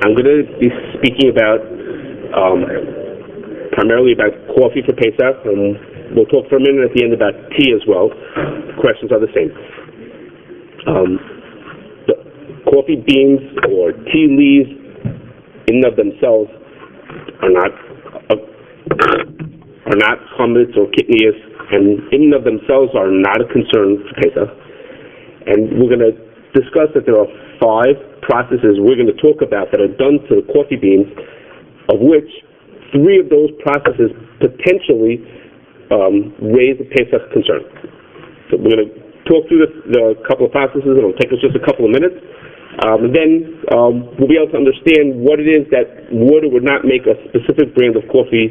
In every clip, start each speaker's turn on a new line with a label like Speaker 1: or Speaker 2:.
Speaker 1: I'm going to be speaking about primarily about coffee for Pesach, and we'll talk for a minute at the end about tea as well. The questions are the same. The coffee beans or tea leaves in and of themselves are not chametz or kitnius, and in and of themselves are not a concern for Pesach. And we're going to discuss that there are 5 processes we're going to talk about that are done to the coffee beans, of which 3 of those processes potentially raise a Pesach concern. So we're going to talk through the couple of processes, and it'll take us just a couple of minutes. And then we'll be able to understand what it is that would or would not make a specific brand of coffee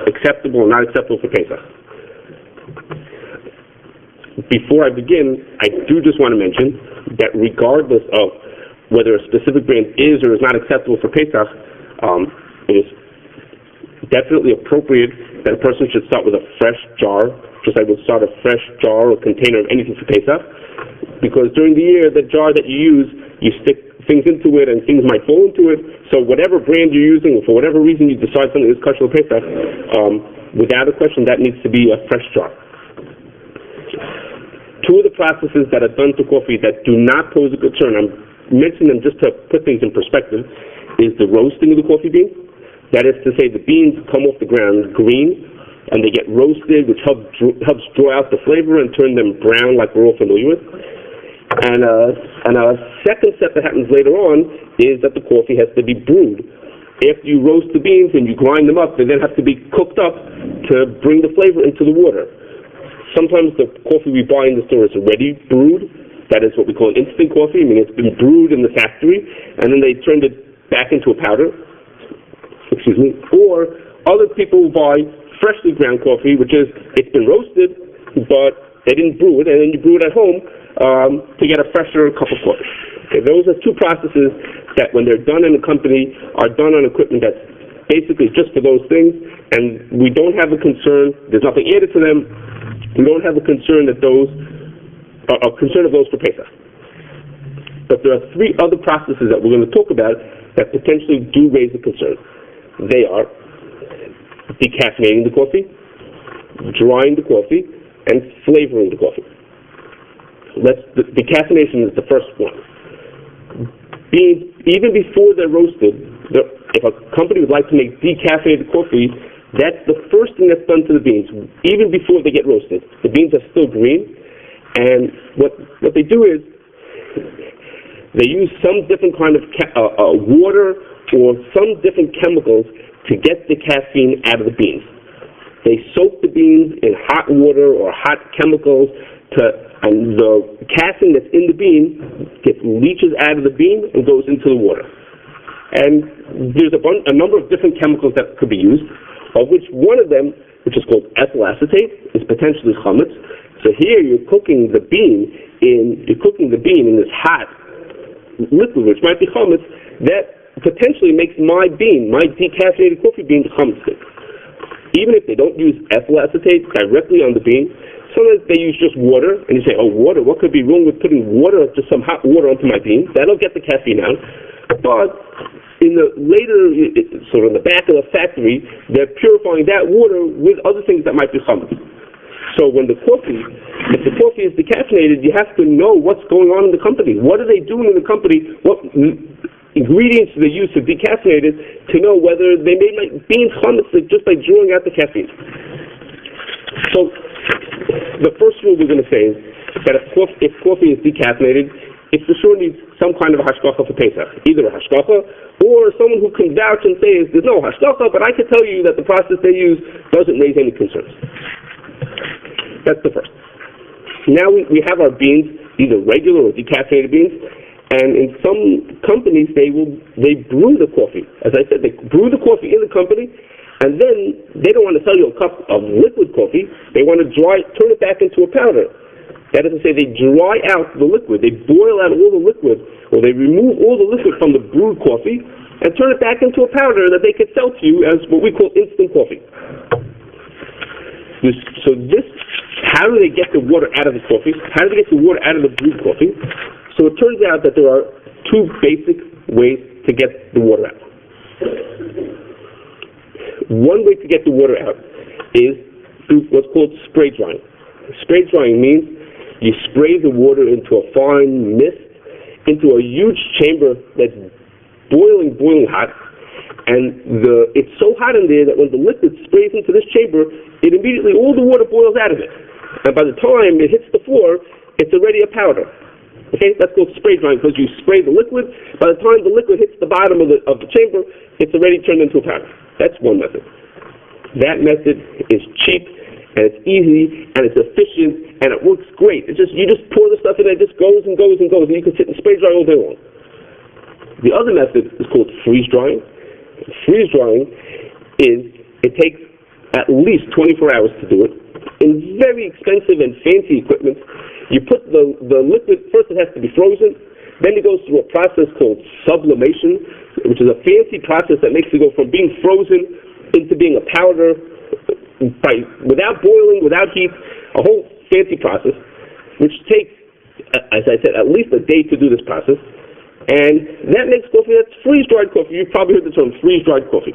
Speaker 1: acceptable or not acceptable for Pesach. Before I begin, I do just want to mention that regardless of whether a specific brand is or is not acceptable for Pesach, it is definitely appropriate that a person should start with a fresh jar, just like would start a fresh jar or container of anything for Pesach, because during the year, the jar that you use, you stick things into it and things might fall into it, so whatever brand you're using, or for whatever reason you decide something is kosher for Pesach, without a question, that needs to be a fresh jar. 2 of the processes that are done to coffee that do not pose a concern, I'm mentioning them just to put things in perspective, is the roasting of the coffee beans. That is to say, the beans come off the ground green, and they get roasted, which helps draw out the flavor and turn them brown like we're all familiar with. And a second step that happens later on is that the coffee has to be brewed. After you roast the beans and you grind them up, they then have to be cooked up to bring the flavor into the water. Sometimes the coffee we buy in the store is already brewed. That is what we call an instant coffee. I mean, it's been brewed in the factory, and then they turned it back into a powder. Excuse me. Or other people buy freshly ground coffee, which is, it's been roasted, but they didn't brew it, and then you brew it at home to get a fresher cup of coffee. Okay, those are 2 processes that, when they're done in a company, are done on equipment that's basically just for those things, and we don't have a concern. There's nothing added to them. We don't have a concern that those are concern of those for Pesach. But there are 3 other processes that we're going to talk about that potentially do raise a concern. They are decaffeinating the coffee, drying the coffee, and flavoring the coffee. Decaffeination is the first one. Even before they're roasted, if a company would like to make decaffeinated coffee, that's the first thing that's done to the beans, even before they get roasted. The beans are still green, and what they do is they use some different kind of water or some different chemicals to get the caffeine out of the beans. They soak the beans in hot water or hot chemicals, and the caffeine that's in the bean leaches out of the bean and goes into the water. And there's a number of different chemicals that could be used, of which one of them, which is called ethyl acetate, is potentially chametz. So here you're cooking the bean in this hot liquid, which might be chametz, that potentially makes my decaffeinated coffee bean, chametz. Even if they don't use ethyl acetate directly on the bean, sometimes they use just water, and you say, oh, water, what could be wrong with putting water, just some hot water onto my beans? That'll get the caffeine out. But in the back of the factory, they're purifying that water with other things that might be chametz. So if the coffee is decaffeinated, you have to know what's going on in the company. What are they doing in the company? What ingredients do they use to decaffeinate it, to know whether they made my beans chametz just by drawing out the caffeine. So the first rule we're going to say is that if coffee is decaffeinated, it for sure needs some kind of a hashgacha for Pesach. Either a hashgacha or someone who can vouch and say there's no hashgacha, but I can tell you that the process they use doesn't raise any concerns. That's the first. Now we have our beans, either regular or decaffeinated beans, and in some companies they brew the coffee. As I said, they brew the coffee in the company, and then they don't want to sell you a cup of liquid coffee. They want to turn it back into a powder. That is to say, they dry out the liquid. They boil out all the liquid, or they remove all the liquid from the brewed coffee and turn it back into a powder that they could sell to you as what we call instant coffee. How do they get the water out of the coffee? How do they get the water out of the brewed coffee? So it turns out that there are two basic ways to get the water out. One way to get the water out is through what's called spray drying. Spray drying means you spray the water into a fine mist, into a huge chamber that's boiling hot, and it's so hot in there that when the liquid sprays into this chamber, it immediately, all the water boils out of it. And by the time it hits the floor, it's already a powder. Okay, that's called spray drying, because you spray the liquid. By the time the liquid hits the bottom of the chamber, it's already turned into a powder. That's one method. That method is cheap, and it's easy, and it's efficient, and it works great. You just pour the stuff in, and it just goes and goes and goes, and you can sit and spray dry all day long. The other method is called freeze drying. Freeze drying it takes at least 24 hours to do it. In very expensive and fancy equipment, you put the liquid, first it has to be frozen, then it goes through a process called sublimation, which is a fancy process that makes it go from being frozen into being a powder without boiling, without heat, a whole fancy process, which takes, as I said, at least a day to do this process. And that makes coffee that's freeze-dried coffee. You've probably heard the term freeze-dried coffee.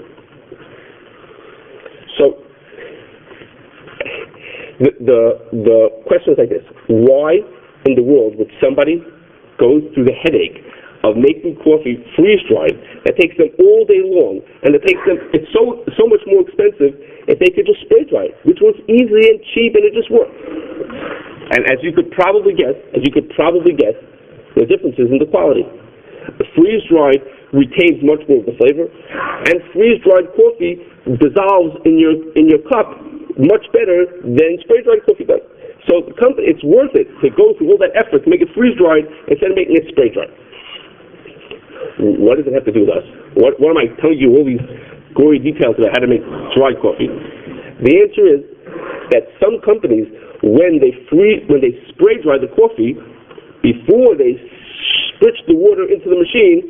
Speaker 1: So the question is like this: why in the world would somebody go through the headache of making coffee freeze-dried that takes them all day long, and it's so much more expensive if they could just spray-dry it, which works easy and cheap, and it just works. And as you could probably guess, the differences in the quality. The freeze-dried retains much more of the flavor, and freeze-dried coffee dissolves in your cup much better than spray-dried coffee does. So the company, it's worth it to go through all that effort to make it freeze-dried instead of making it spray-dried. What does it have to do with us? What am I telling you all these gory details about how to make dry coffee? The answer is that some companies, when they spray-dry the coffee, before they spritz the water into the machine,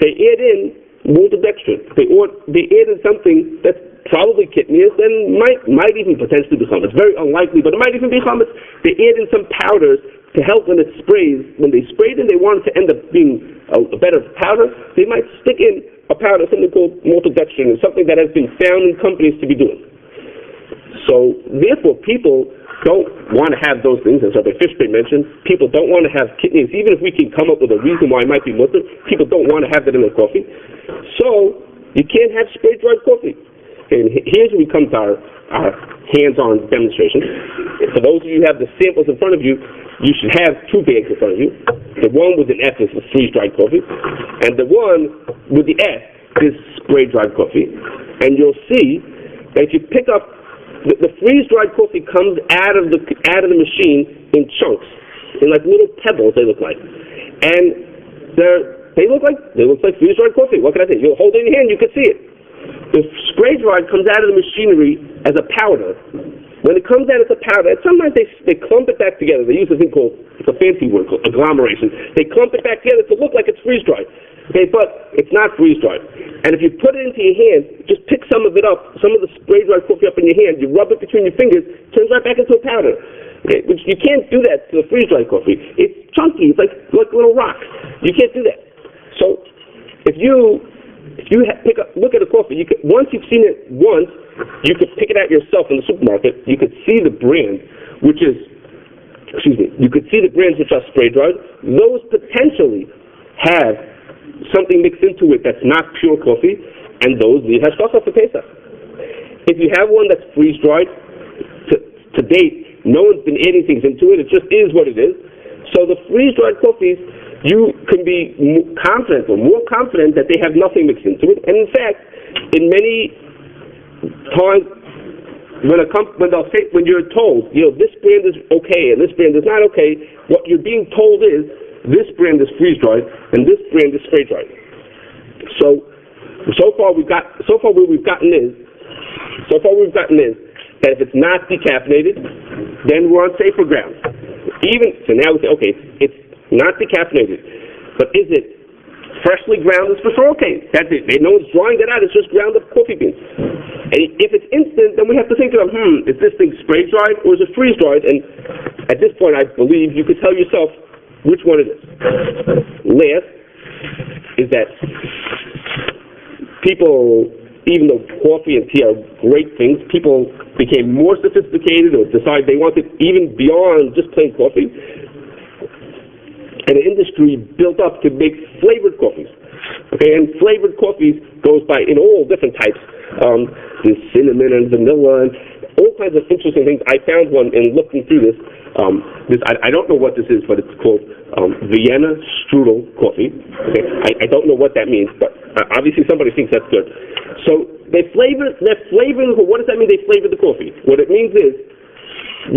Speaker 1: they add in maltodextrin. They add in something that's probably kitnius and might even potentially be chametz. It's very unlikely, but it might even be chametz. They add in some powders to help when it sprays. When they sprayed it, they want it to end up being a better powder. They might stick in a powder, something called maltodextrin, something that has been found in companies to be doing. So therefore, people don't want to have those things, as Rabbi Fishbane mentioned. People don't want to have kidneys, even if we can come up with a reason why it might be mutter. People don't want to have that in their coffee. So you can't have spray-dried coffee. And here's where we come to our hands-on demonstration. For those of you who have the samples in front of you, you should have two bags in front of you. The one with an F is for freeze-dried coffee, and the one with the S is spray-dried coffee. And you'll see that if you pick up the freeze-dried coffee comes out of the machine in chunks, in like little pebbles. They look like, and they look like freeze-dried coffee. What can I say? You hold it in your hand, you can see it. The spray-dried comes out of the machinery as a powder. When it comes out as a powder, sometimes they clump it back together. They use a thing called, it's a fancy word called agglomeration. They clump it back together to look like it's freeze-dried. Okay, but it's not freeze-dried. And if you put it into your hand, just pick some of it up, some of the spray-dried coffee up in your hand, you rub it between your fingers, it turns right back into a powder. Okay, which you can't do that to the freeze-dried coffee. It's chunky, it's like little rocks. You can't do that. So if you look at a coffee, once you've seen it once, you could pick it out yourself in the supermarket. You could see the brand, you could see the brands which are spray-dried. Those potentially have something mixed into it that's not pure coffee, and those need hashgacha for Pesach. If you have one that's freeze-dried, to date, no one's been adding things into it. It just is what it is. So the freeze-dried coffees, you can be more confident that they have nothing mixed into it. And in fact, in many times, when you're told, this brand is okay and this brand is not okay, what you're being told is this brand is freeze-dried and this brand is spray-dried. So far we've gotten is that if it's not decaffeinated, then we're on safer ground. So now we say, okay, it's not decaffeinated, but is it freshly ground? It's for sure okay. That's it. No one's drying that out. It's just ground up coffee beans. And if it's instant, then we have to think about, is this thing spray-dried or is it freeze-dried? And at this point, I believe you could tell yourself which one it is. Last, is that people, even though coffee and tea are great things, people became more sophisticated or decided they wanted even beyond just plain coffee. And an industry built up to make flavored coffees. Okay, and flavored coffees goes by in all different types. There's cinnamon and vanilla and all kinds of interesting things. I found one in looking through this. I don't know what this is, but it's called Vienna strudel coffee. Okay, I don't know what that means, but obviously somebody thinks that's good. So they're flavoring. What does that mean? They flavored the coffee. What it means is,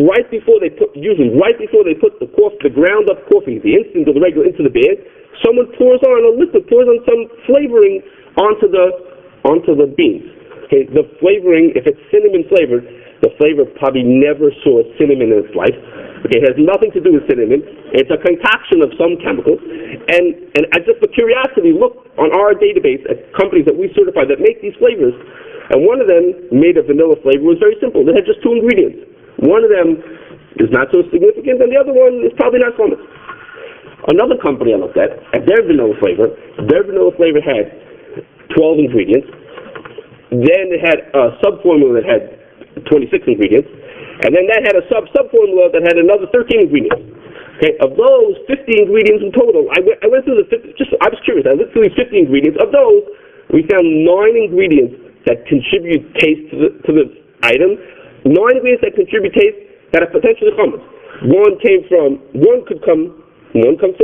Speaker 1: right before they put the ground up coffee, the instant or the regular, into the bag, someone pours on some flavoring onto the beans. Okay, the flavoring, if it's cinnamon flavored, the flavor probably never saw cinnamon in its life. Okay, it has nothing to do with cinnamon. It's a concoction of some chemicals. And I just for curiosity looked on our database at companies that we certify that make these flavors, and one of them made a vanilla flavor. Was very simple. They had just 2 ingredients. One of them is not so significant, and the other one is probably not common. Another company I looked at their vanilla flavor had 12 ingredients. Then it had a sub-formula that had 26 ingredients, and then that had a sub-formula that had another 13 ingredients. Okay, of those 50 ingredients in total, I went through the 50, I was curious. I looked through these 50 ingredients. Of those, we found 9 ingredients that contribute taste to the item. 9 ingredients that contribute taste that are potentially common. One comes from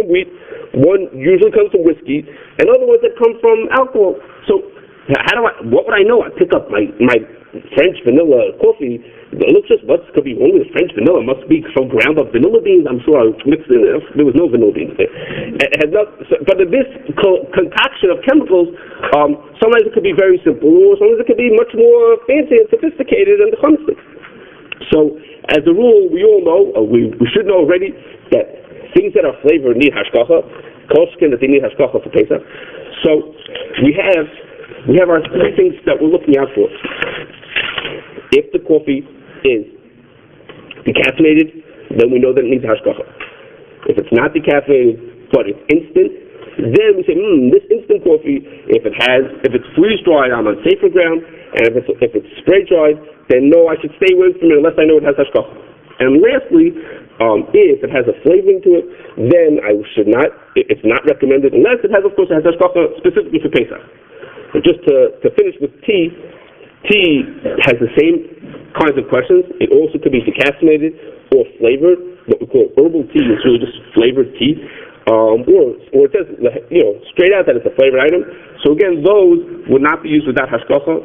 Speaker 1: wheat, one usually comes from whiskey, and other ones that come from alcohol. So what would I know? I pick up my French vanilla coffee. It looks just, what could be wrong with French vanilla? It must be some ground up vanilla beans. I'm sure I mixed in there. There was no vanilla beans there. But this concoction of chemicals, sometimes it could be very simple, or sometimes it could be much more fancy and sophisticated than the chumsik. So, as a rule, we all know, we should know already, that things that are flavored need hashgacha, koshkin that they need hashgacha for Pesach. So, we have our 3 things that we're looking out for. If the coffee is decaffeinated, then we know that it needs hashgacha. If it's not decaffeinated, but it's instant, then we say, this instant coffee, if it's freeze dried, I'm on safer ground, and if it's spray dried, then no, I should stay away from it unless I know it has hashgacha. And lastly, if it has a flavoring to it, then it's not recommended, unless it has, of course, it has hashgacha specifically for Pesach. But just to finish with tea has the same kinds of questions. It also could be decaffeinated or flavored. What we call herbal tea is really just flavored tea. Or it says, straight out that it's a flavored item. So again, those would not be used without hashgacha.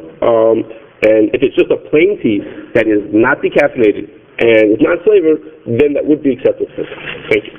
Speaker 1: And if it's just a plain tea that is not decaffeinated and is not flavored, then that would be acceptable. Thank you.